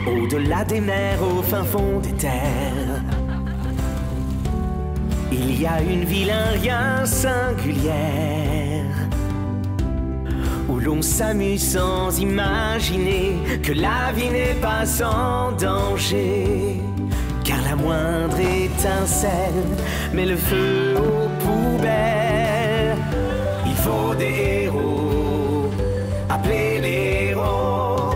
Au-delà des mers, au fin fond des terres, il y a une ville, un rien singulière, où l'on s'amuse sans imaginer que la vie n'est pas sans danger. Car la moindre étincelle met le feu aux poubelles. Il faut des héros, appelez les héros,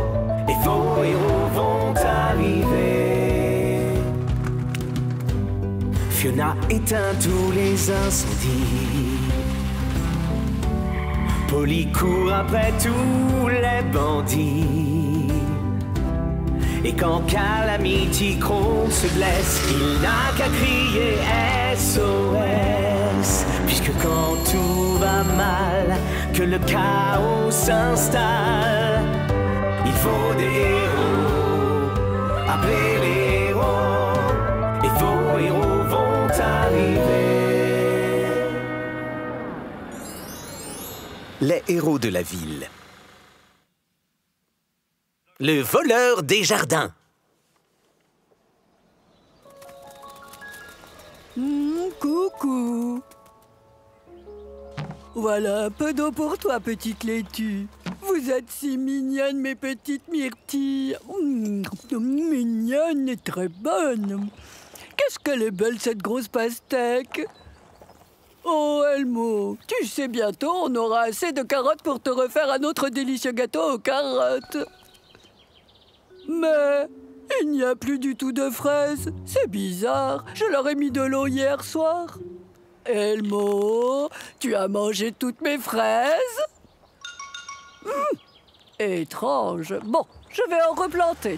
et vos héros vont arriver. Fiona éteint tous les incendies, Polly court après tous les bandits. Et quand Calamity Crow se blesse, il n'a qu'à crier SOS. Puisque quand tout va mal, que le chaos s'installe, il faut des héros, appelez les héros, et vos héros vont arriver. Les héros de la ville. Le voleur des jardins. Coucou. Voilà un peu d'eau pour toi, petite laitue. Vous êtes si mignonnes, mes petites myrtilles. Mignonne et très bonne. Qu'est-ce qu'elle est belle, cette grosse pastèque. Oh, Elmo, tu sais, bientôt, on aura assez de carottes pour te refaire un autre délicieux gâteau aux carottes. Mais il n'y a plus du tout de fraises. C'est bizarre. Je leur ai mis de l'eau hier soir. Elmo, tu as mangé toutes mes fraises? Étrange. Bon, je vais en replanter.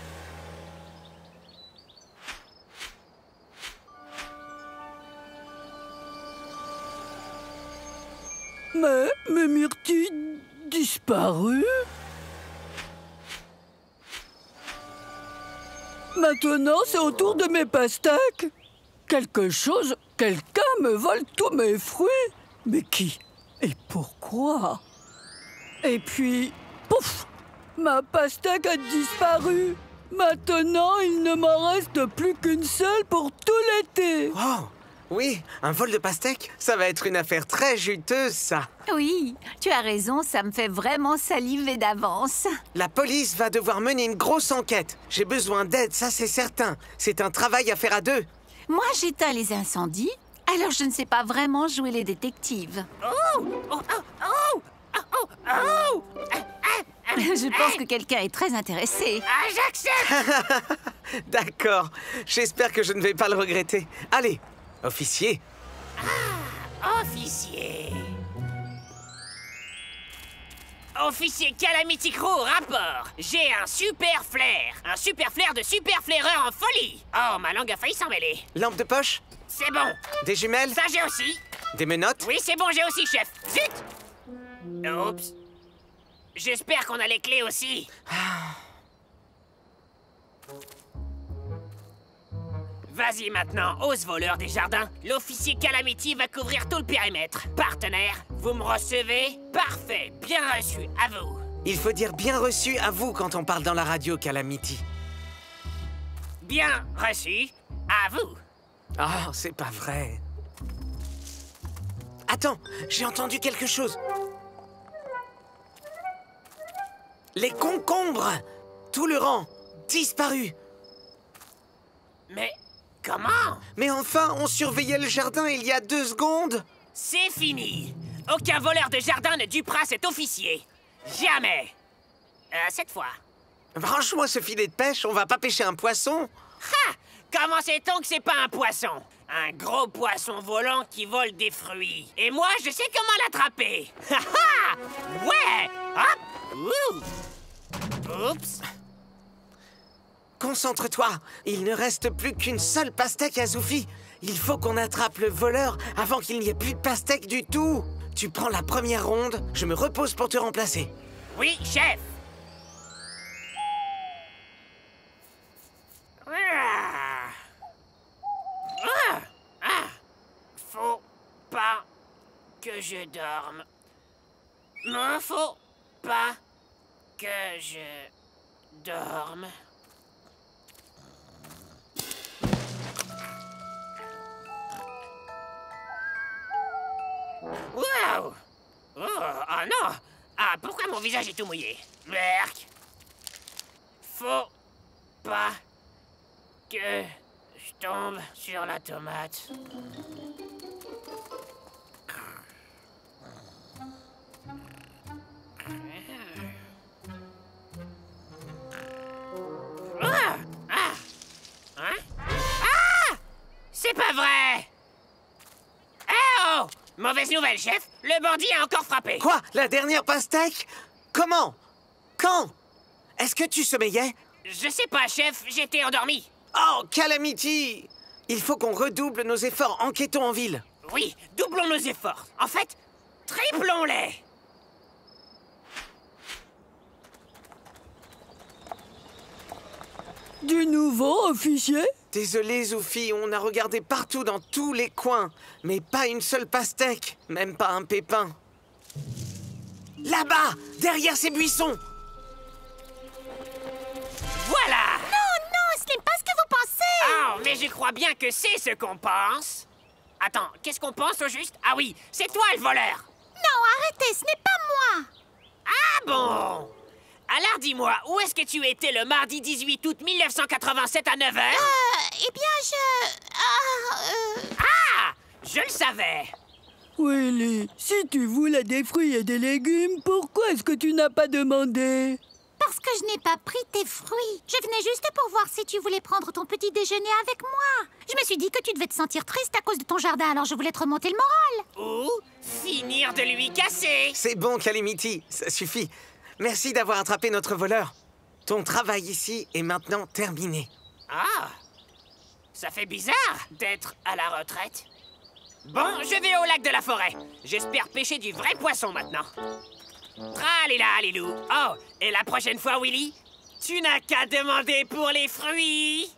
Mais mes myrtilles disparues? Maintenant, c'est au tour de mes pastèques. Quelqu'un me vole tous mes fruits. Mais qui? Et pourquoi? Et puis, pouf! Ma pastèque a disparu. Maintenant, il ne m'en reste plus qu'une seule pour tout l'été. Wow! Oui, un vol de pastèque, ça va être une affaire très juteuse, ça. Oui, tu as raison, ça me fait vraiment saliver d'avance. La police va devoir mener une grosse enquête. J'ai besoin d'aide, ça c'est certain. C'est un travail à faire à deux. Moi, j'éteins les incendies, alors je ne sais pas vraiment jouer les détectives. Je pense que quelqu'un est très intéressé. J'accepte. D'accord, j'espère que je ne vais pas le regretter. Allez, officier. Officier. Officier Calamity Crow, rapport. J'ai un super flair. Un super flair de super flaireur en folie. Oh, ma langue a failli s'en mêler. Lampe de poche? C'est bon. Des jumelles? Ça, j'ai aussi. Des menottes? Oui, c'est bon, j'ai aussi, chef. Zut! Oups. J'espère qu'on a les clés aussi. Vas-y maintenant, ose voleur des jardins. L'officier Calamity va couvrir tout le périmètre. Partenaire, vous me recevez? Parfait, bien reçu, à vous. Il faut dire bien reçu à vous quand on parle dans la radio, Calamity. Bien reçu, à vous. Oh, c'est pas vrai. Attends, j'ai entendu quelque chose. Les concombres! Tout le rang, disparu. Mais comment? Mais enfin, on surveillait le jardin il y a 2 secondes. C'est fini. Aucun voleur de jardin ne dupera cet officier. Jamais. Cette fois. Franchement, ce filet de pêche, on va pas pêcher un poisson? Ha! Comment sait-on que c'est pas un poisson? Un gros poisson volant qui vole des fruits. Et moi, je sais comment l'attraper. Ha ha! Ouais! Hop! Ouh! Oups! Concentre-toi, il ne reste plus qu'une seule pastèque à Zoufi. Il faut qu'on attrape le voleur avant qu'il n'y ait plus de pastèque du tout. Tu prends la première ronde, je me repose pour te remplacer. Oui, chef! Faut pas que je dorme. Non, faut pas que je dorme. Waouh! Oh non! Ah, pourquoi mon visage est tout mouillé? Berk! Faut pas que je tombe sur la tomate. Ah! Ah! Hein? Ah! C'est pas vrai! Eh oh! Mauvaise nouvelle, chef! Le bandit a encore frappé! Quoi? La dernière pastèque? Comment? Quand? Est-ce que tu sommeillais? Je sais pas, chef, j'étais endormi. Oh, Calamity! Il faut qu'on redouble nos efforts. Enquêtons en ville. Oui, doublons nos efforts. En fait, triplons-les! Du nouveau, officier? Désolé, Zoufi, on a regardé partout dans tous les coins. Mais pas une seule pastèque, même pas un pépin. Là-bas, derrière ces buissons! Voilà! Non, ce n'est pas ce que vous pensez! Oh, mais je crois bien que c'est ce qu'on pense. Attends, qu'est-ce qu'on pense au juste? Ah oui, c'est toi le voleur! Non, arrêtez, ce n'est pas moi! Ah bon? Alors dis-moi, où est-ce que tu étais le mardi 18 août 1987 à 9h? Eh bien, Ah! Je le savais! Willy, si tu voulais des fruits et des légumes, pourquoi est-ce que tu n'as pas demandé? Parce que je n'ai pas pris tes fruits. Je venais juste pour voir si tu voulais prendre ton petit déjeuner avec moi. Je me suis dit que tu devais te sentir triste à cause de ton jardin, alors je voulais te remonter le moral. Ou finir de lui casser! C'est bon, Calamity, ça suffit. Merci d'avoir attrapé notre voleur. Ton travail ici est maintenant terminé. Ah! Ça fait bizarre d'être à la retraite. Bon, je vais au lac de la forêt. J'espère pêcher du vrai poisson maintenant. Tralila, Lilou. Oh, et la prochaine fois, Willy, tu n'as qu'à demander pour les fruits.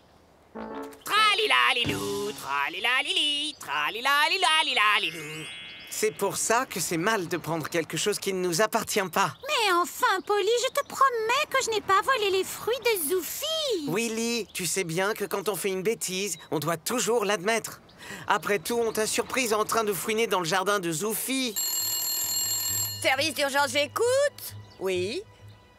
Tralila, Lilou, tralila, Lili, tralila, lila, lila, Lilou. C'est pour ça que c'est mal de prendre quelque chose qui ne nous appartient pas. Mais enfin, Polly, je te promets que je n'ai pas volé les fruits de Zoufi. Willy, tu sais bien que quand on fait une bêtise, on doit toujours l'admettre. Après tout, on t'a surprise en train de fouiner dans le jardin de Zoufi. Service d'urgence, j'écoute. Oui.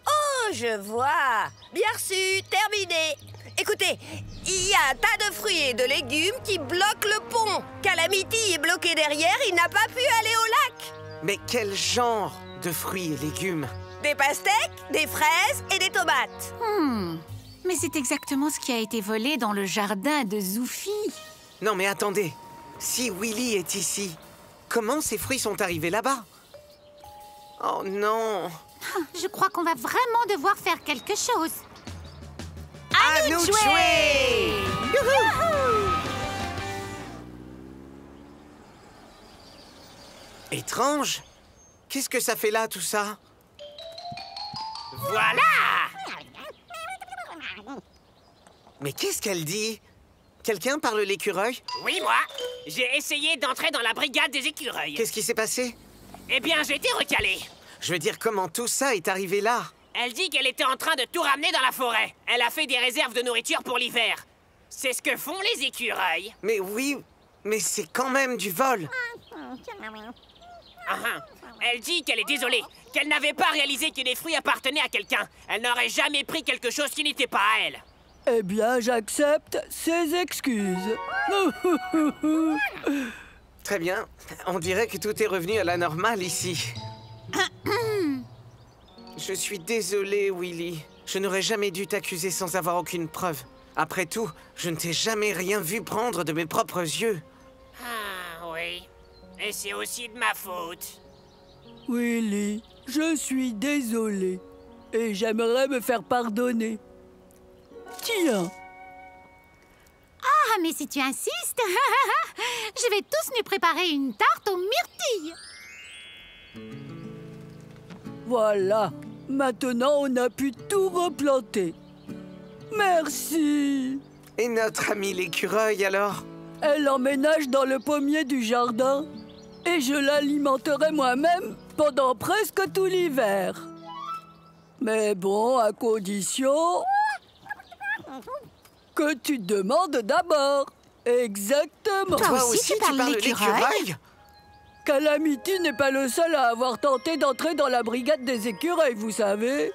Oh, je vois. Bien reçu, terminé. Écoutez, il y a un tas de fruits et de légumes qui bloquent le pont. Calamity est bloqué derrière, il n'a pas pu aller au lac. Mais quel genre de fruits et légumes? Des pastèques, des fraises et des tomates. Mais c'est exactement ce qui a été volé dans le jardin de Zoufi. Non mais attendez, si Willy est ici, comment ces fruits sont arrivés là-bas? Oh non! Je crois qu'on va vraiment devoir faire quelque chose. À nous de jouer! Étrange! Qu'est-ce que ça fait là, tout ça? Voilà! Mais qu'est-ce qu'elle dit? Quelqu'un parle l'écureuil? Oui, moi. J'ai essayé d'entrer dans la brigade des écureuils. Qu'est-ce qui s'est passé? Eh bien, j'ai été recalé. Je veux dire, comment tout ça est arrivé là? Elle dit qu'elle était en train de tout ramener dans la forêt. Elle a fait des réserves de nourriture pour l'hiver. C'est ce que font les écureuils. Mais oui, mais c'est quand même du vol. Elle dit qu'elle est désolée, qu'elle n'avait pas réalisé que les fruits appartenaient à quelqu'un. Elle n'aurait jamais pris quelque chose qui n'était pas à elle. Eh bien, j'accepte ses excuses. Très bien. On dirait que tout est revenu à la normale ici. Je suis désolé, Willy. Je n'aurais jamais dû t'accuser sans avoir aucune preuve. Après tout, je ne t'ai jamais rien vu prendre de mes propres yeux. Ah, oui. Et c'est aussi de ma faute. Willy, je suis désolé. Et j'aimerais me faire pardonner. Tiens. Ah, mais si tu insistes, je vais tous nous préparer une tarte aux myrtilles. Voilà. Maintenant, on a pu tout replanter. Merci. Et notre ami l'écureuil, alors? Elle emménage dans le pommier du jardin. Et je l'alimenterai moi-même pendant presque tout l'hiver. Mais bon, à condition que tu demandes d'abord. Exactement. Toi Toi aussi, aussi, tu parles l'écureuil? Calamity n'est pas le seul à avoir tenté d'entrer dans la brigade des écureuils, vous savez.